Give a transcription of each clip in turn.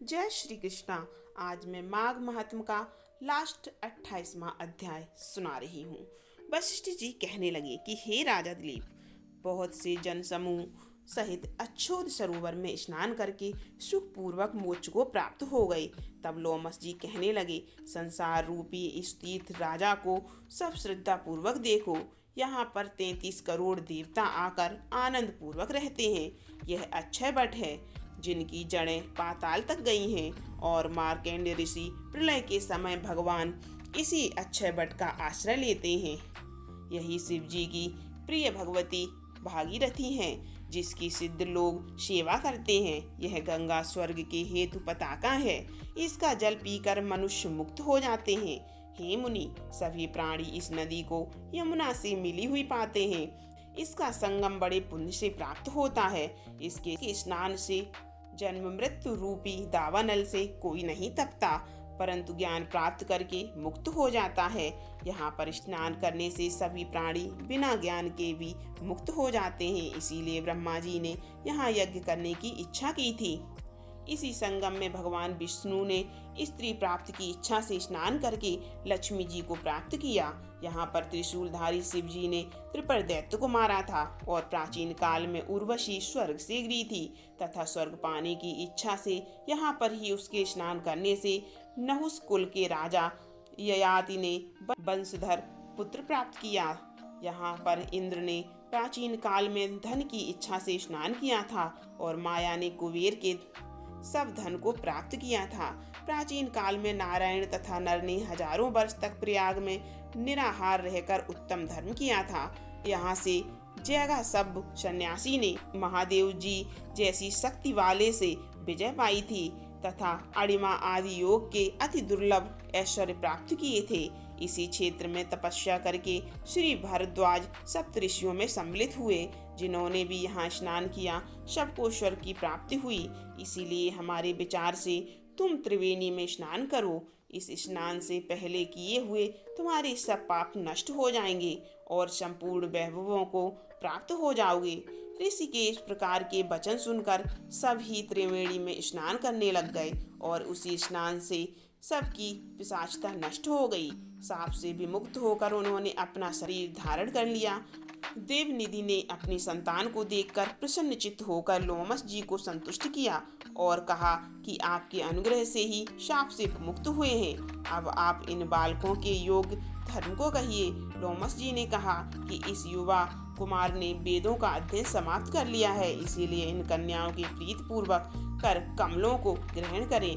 जय श्री कृष्णा। आज मैं माघ महात्म का लास्ट 28वां अध्याय सुना रही हूँ। वशिष्ठ जी कहने लगे कि हे राजा दिलीप, बहुत से जन समूह सहित अच्छोद सरोवर में स्नान करके सुखपूर्वक मोक्ष को प्राप्त हो गए। तब लोमस जी कहने लगे, संसार रूपी इस तीर्थ राजा को सब श्रद्धा पूर्वक देखो। यहाँ पर 33 करोड़ देवता आकर आनंद पूर्वक रहते हैं। यह अक्षय वट है जिनकी जड़ें पाताल तक गई हैं, और मार्कंडेय ऋषि प्रलय के समय भगवान इसी अक्षय वट का आश्रय लेते हैं। यही शिव जी की प्रिय भगवती भागीरथी हैं, जिसकी सिद्ध लोग सेवा करते हैं। यह गंगा स्वर्ग के हेतु पताका है। इसका जल पीकर मनुष्य मुक्त हो जाते हैं। हे मुनि, सभी प्राणी इस नदी को यमुना से मिली हुई पाते हैं। इसका संगम बड़े पुण्य से प्राप्त होता है। इसके स्नान से जन्म मृत्यु रूपी दावानल से कोई नहीं तपता, परंतु ज्ञान प्राप्त करके मुक्त हो जाता है। यहाँ पर स्नान करने से सभी प्राणी बिना ज्ञान के भी मुक्त हो जाते हैं। इसीलिए ब्रह्मा जी ने यहाँ यज्ञ करने की इच्छा की थी। इसी संगम में भगवान विष्णु ने स्त्री प्राप्ति की इच्छा से स्नान करके लक्ष्मी जी को प्राप्त किया। यहाँ पर त्रिशूलधारी शिव जी ने त्रिपर दैत्य को मारा था, और प्राचीन काल में उर्वशी स्वर्ग से गिरी थी तथा स्वर्ग पाने की इच्छा से यहाँ पर ही उसके स्नान करने से नहुस कुल के राजा ययाति ने वंशधर पुत्र प्राप्त किया। यहाँ पर इंद्र ने प्राचीन काल में धन की इच्छा से स्नान किया था, और माया ने कुबेर के सब धन को प्राप्त किया था। प्राचीन काल में नारायण तथा नर ने हजारों वर्ष तक प्रयाग में निराहार रहकर उत्तम धर्म किया था। यहाँ से जयगा सब सन्यासी ने महादेव जी जैसी शक्ति वाले से विजय पाई थी तथा अणिमा आदि योग के अति दुर्लभ ऐश्वर्य प्राप्त किए थे। इसी क्षेत्र में तपस्या करके श्री भारद्वाज सप्तऋषियों में सम्मिलित हुए। जिन्होंने भी यहाँ स्नान किया सबको स्वर्ग की प्राप्ति हुई। इसीलिए हमारे विचार से तुम त्रिवेणी में स्नान करो। इस स्नान से पहले किए हुए तुम्हारे सब पाप नष्ट हो जाएंगे और संपूर्ण वैभवों को प्राप्त हो जाओगे। ऋषि के इस प्रकार के वचन सुनकर सभी त्रिवेणी में स्नान करने लग गए, और उसी स्नान से सबकी पिशाचता नष्ट हो गई। साप से विमुक्त होकर उन्होंने अपना शरीर धारण कर लिया। देवनिधि ने अपनी संतान को देखकर प्रसन्नचित्त होकर लोमस जी को संतुष्ट किया और कहा कि आपके अनुग्रह से ही शाप से मुक्त हुए हैं। अब आप इन बालकों के योग धर्म को कहिए। लोमस जी ने कहा कि इस युवा कुमार ने वेदों का अध्ययन समाप्त कर लिया है, इसीलिए इन कन्याओं के प्रीत पूर्वक कर कमलों को ग्रहण करें।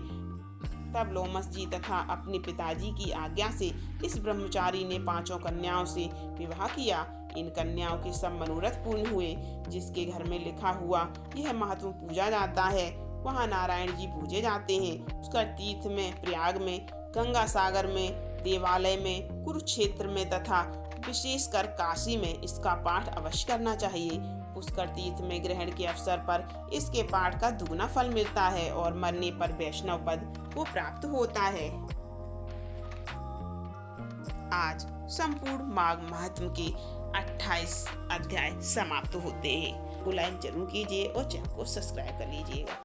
तब लोमस जी तथा अपने पिताजी की आज्ञा से इस ब्रह्मचारी ने 5 कन्याओं से विवाह किया। इन कन्याओं के सब मनोरथ पूर्ण हुए। जिसके घर में लिखा हुआ यह महत्व पूजा जाता है, वहाँ नारायण जी पूजे जाते हैं। उसका तीर्थ में प्रयाग में, गंगा सागर में, देवालय में, कुरुक्षेत्र में तथा विशेषकर काशी में इसका पाठ अवश्य करना चाहिए। पुष्कर तीर्थ में ग्रहण के अवसर पर इसके पाठ का दुगना फल मिलता है, और मरने पर वैष्णव पद को प्राप्त होता है। आज संपूर्ण माघ महात्म के 28 अध्याय समाप्त होते हैं। लाइक जरूर कीजिए और चैनल को सब्सक्राइब कर लीजिएगा।